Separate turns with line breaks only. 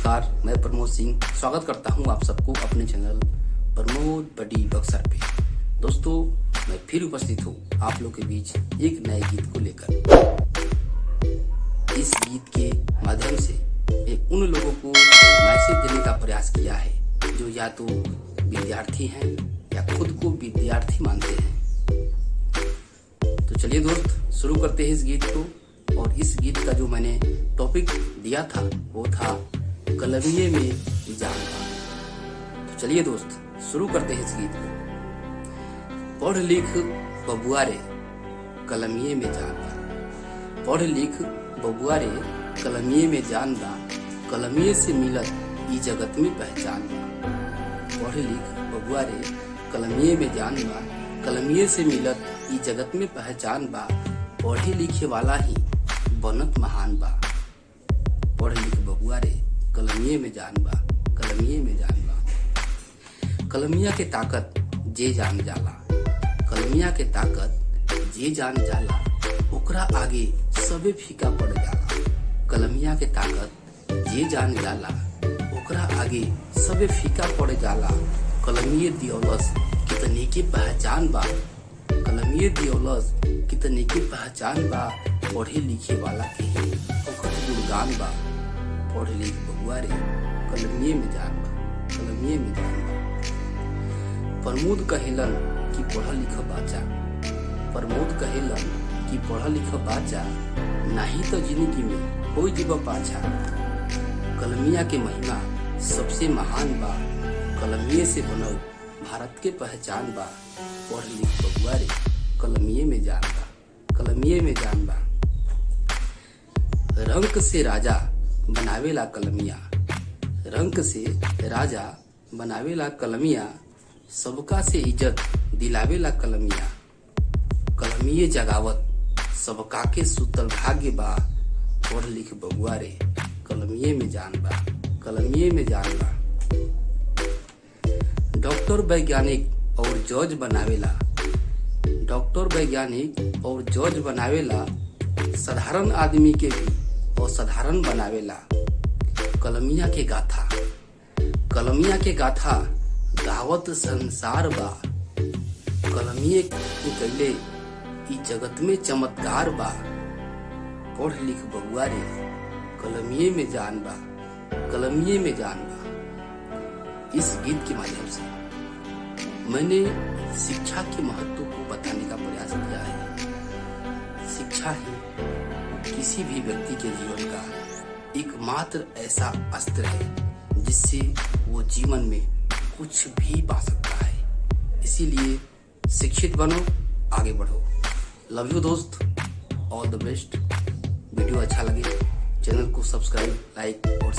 नमस्कार, मैं प्रमोद सिंह स्वागत करता हूं आप सबको अपने चैनल प्रमोद बडी बक्सर पे। दोस्तों, मैं फिर उपस्थित हूं आप लोग के बीच एक नए गीत को लेकर। इस गीत के माध्यम से मैं उन लोगों को मैसेज देने का प्रयास किया है जो या तो विद्यार्थी हैं या खुद को विद्यार्थी मानते हैं। तो चलिए दोस्त, शुरू करते हैं इस गीत को। और इस गीत का जो मैंने टॉपिक दिया था वो था कलमिये में जान का। तो चलिए दोस्त, शुरू करते हैं इस गीत को। पढ़ लिख बबुआ रे कलमिये में जान बा, पढ़ लिख बबुआ रे कलमिये में जान बा, कलमिये से मिलत ई जगत में पहचान बा। पढ़ लिख बबुआ रे कलमिये में जान बा, कलमिये से मिलत ई जगत में पहचान बा, पढ़े लिखे वाला ही बनत महान बा। पढ़ लिख बबुआ रे कलमिये में जान बा, कलमिये में जान बा। कलमिया के ताकत जे जान जाला, कलमिया के ताकत जे जान जाला, ओकरा आगे सबे फीका पड़ जाला। कलमिया के ताकत जे जान जाला, ओकरा आगे सबे फीका पड़ जाला। कलमिये दियौलस कितने की पहचान बा, कलमिये दियौलस कितने की पहचान बा, पढ़े लिखे वाला के ही ओकर गुणगान बा। पढ़ लिख बबुआ रे कलमिये में जान बा, कलमिये में जान बा। प्रमोद कहेलन कि पढ़ लिख बाचा, प्रमोद कहेलन कि पढ़ लिख बाचा, नहीं तो जिंदगी में हो जीव पाछा। कलमिया के महिमा सबसे महान बा, कलमिये से बनल भारत के पहचान बा। पढ़ लिख बबुआ रे कलमिये में जान बा, कलमिये में जान बा। रंक से राजा बनावेला कलमिया, रंक से राजा बनावेला कलमिया, सबका से इज्जत दिलावेला कलमिया। कलमिये जगावत सबका के सुतल भाग्य बा। पढ़ लिख बबुआ रे कलमिये में जान बा, कलमिये में जान बा। डॉक्टर वैज्ञानिक और जज बनावेला, डॉक्टर वैज्ञानिक और जज बनावेला, साधारण आदमी के भी असाधारण बनावेला। कलमिया के गाथा, कलमिया के गाथा गावत संसार बा, कलमिये के कैले ई जगत में चमत्कार बा। पढ़ लिख बबुआ रे कलमिये में जान बा, कलमिये में जान बा। इस गीत के माध्यम से मैंने शिक्षा के महत्व को बताने का प्रयास किया है। शिक्षा ही किसी भी व्यक्ति के जीवन का एकमात्र ऐसा अस्त्र है जिससे वो जीवन में कुछ भी पा सकता है। इसीलिए शिक्षित बनो, आगे बढ़ो। लव यू दोस्त, ऑल द बेस्ट। वीडियो अच्छा लगे चैनल को सब्सक्राइब, लाइक और